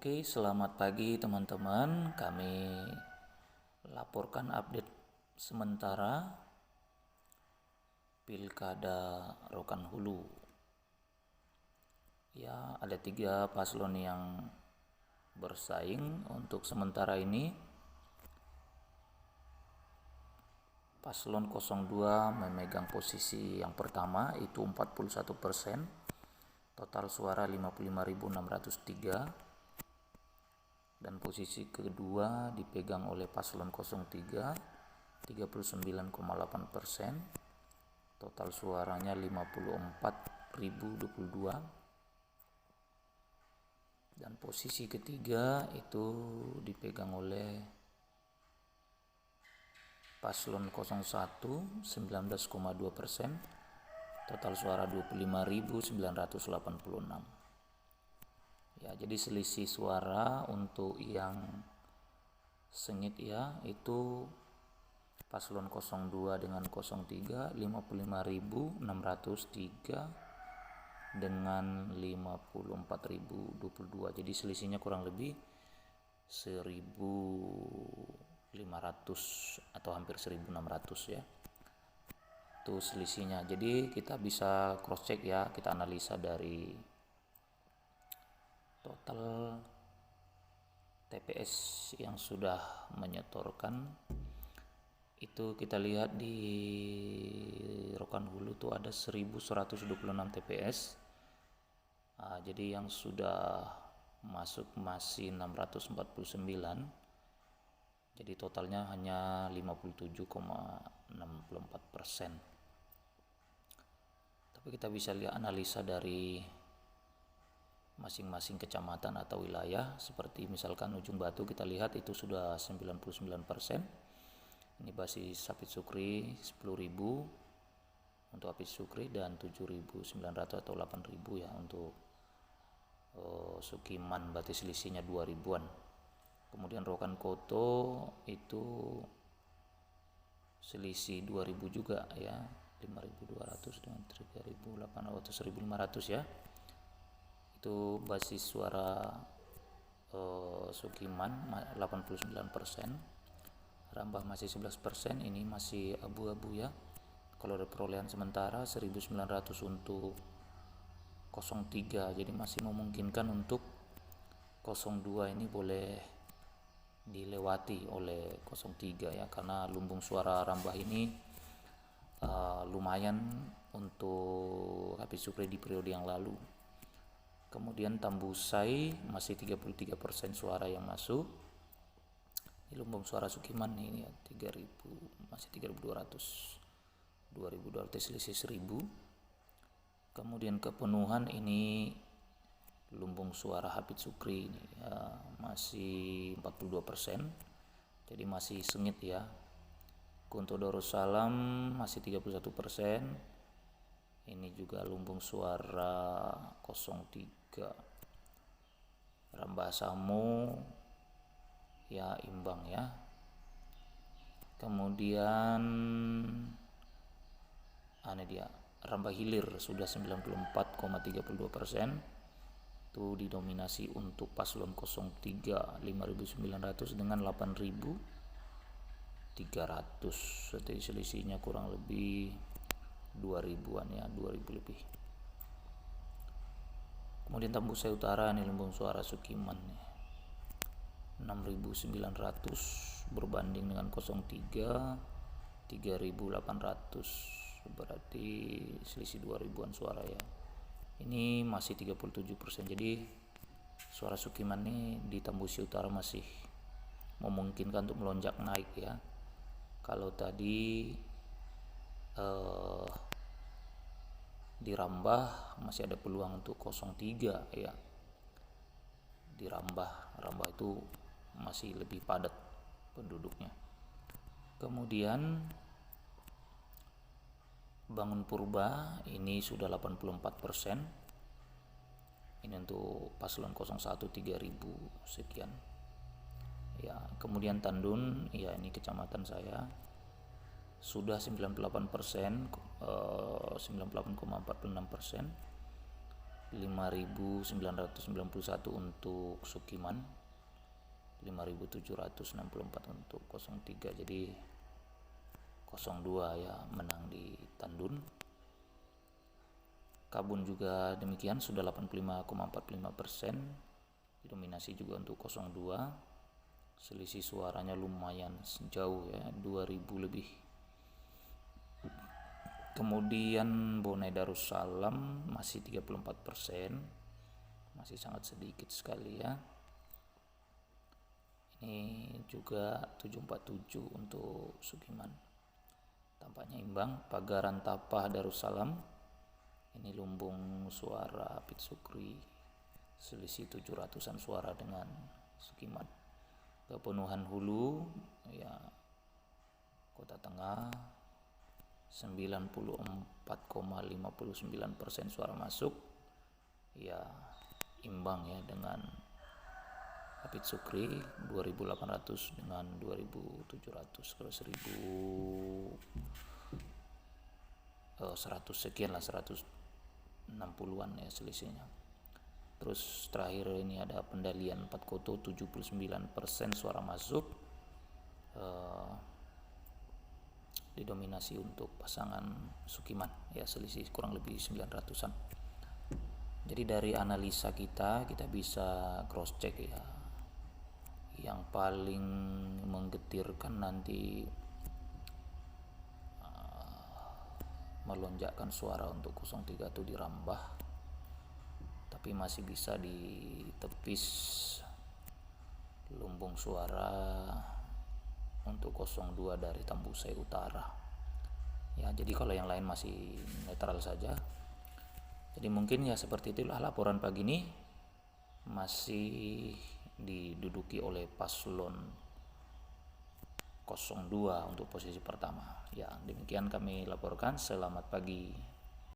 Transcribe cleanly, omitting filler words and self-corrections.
Oke, selamat pagi teman-teman. Kami laporkan update sementara Pilkada Rokan Hulu. Ya, ada 3 paslon yang bersaing untuk sementara ini. Paslon 02 memegang posisi yang pertama itu 41%, total suara 55.603. Dan posisi kedua dipegang oleh paslon 03 39,8%, total suaranya 54.022. Dan posisi ketiga itu dipegang oleh paslon 01 19,2%, total suara 25.986. Ya, jadi selisih suara untuk yang sengit ya itu paslon 02 dengan 03 55.603 dengan 54.022. Jadi selisihnya kurang lebih 1.500 atau hampir 1.600 ya. Itu selisihnya. Jadi kita bisa cross check ya, kita analisa dari total TPS yang sudah menyetorkan. Itu kita lihat di Rokan Hulu tuh ada 1126 TPS. Jadi yang sudah masuk masih 649. Jadi totalnya hanya 57,64%. Tapi kita bisa lihat analisa dari masing-masing kecamatan atau wilayah. Seperti misalkan Ujung Batu kita lihat itu sudah 99%. Ini basis Apit Sukri 10.000 untuk Apit Sukri dan 7.900 atau 8.000 ya untuk Sukiman, berarti selisihnya 2.000-an. Kemudian Rokan Koto itu selisih 2.000 juga ya, 5.200 dengan 3.800 atau 1.500 ya. Itu basis suara Sukiman 89%, Rambah masih 11%, ini masih abu-abu ya. Kalau ada perolehan sementara 1.900 untuk 03, jadi masih memungkinkan untuk 02 ini boleh dilewati oleh 03 ya, karena lumbung suara Rambah ini lumayan untuk Habis Sukri di periode yang lalu. Kemudian Tambusai masih 33% suara yang masuk. Ini lumbung suara Sukiman ini ya, 3.000 masih 3.200, 2.200 selisih 1.000. Kemudian kepenuhan ini lumbung suara Habib Sukri ini ya, masih 42%, jadi masih sengit ya. Kunto Darussalam masih 31%, ini juga lumbung suara 03. Rambah Samu ya imbang ya. Kemudian dia Rambah Hilir sudah 94,32%. Itu didominasi untuk paslon 03 5.900 dengan 8.300. Jadi selisihnya kurang lebih 2.000-an ya, 2.000 lebih. Kemudian Tambusai Utara ini lumbung suara Sukiman nih, 6.900 berbanding dengan 03 3.800, berarti selisih 2.000-an suara ya. Ini masih 37%. Jadi suara Sukiman ini di Tambusi Utara masih memungkinkan untuk melonjak naik ya. Kalau tadi di Rambah masih ada peluang untuk 03 ya. Di Rambah itu masih lebih padat penduduknya. Kemudian Bangun Purba ini sudah 84%. Ini untuk paslon 01 3.000 sekian. Ya, kemudian Tandun ya, ini kecamatan saya sudah 98%, 98,46%. 5.991 untuk Sukiman, 5.764 untuk 03. Jadi 02 ya menang di Tandun. Kabun juga demikian, sudah 85,45%, didominasi juga untuk 02. Selisih suaranya lumayan jauh ya, 2000 lebih. Kemudian Bonai Darussalam masih 34%, masih sangat sedikit sekali ya. Ini juga 747 untuk Sukiman, tampaknya imbang. Pagaran Tapah Darussalam, ini lumbung suara Apit Sukri, selisih 700-an suara dengan Sukiman. Kepenuhan Hulu ya, Kota Tengah 94,59% suara masuk ya, imbang ya dengan Apit Sukri 2.800 dengan 2.700. Kalau 100 sekian lah, 160-an ya selisihnya. Terus terakhir ini ada Pendalian 4 Koto 79% suara masuk, didominasi untuk pasangan Sukiman ya, selisih kurang lebih 900-an. Jadi dari analisa kita bisa cross check ya, yang paling menggetirkan nanti melonjakkan suara untuk 03 itu di Rambah, tapi masih bisa ditepis lumbung suara untuk 02 dari Tambusai Utara ya. Jadi kalau yang lain masih netral saja. Jadi mungkin ya seperti itulah laporan pagi ini, masih diduduki oleh paslon 02 untuk posisi pertama ya. Demikian kami laporkan, selamat pagi.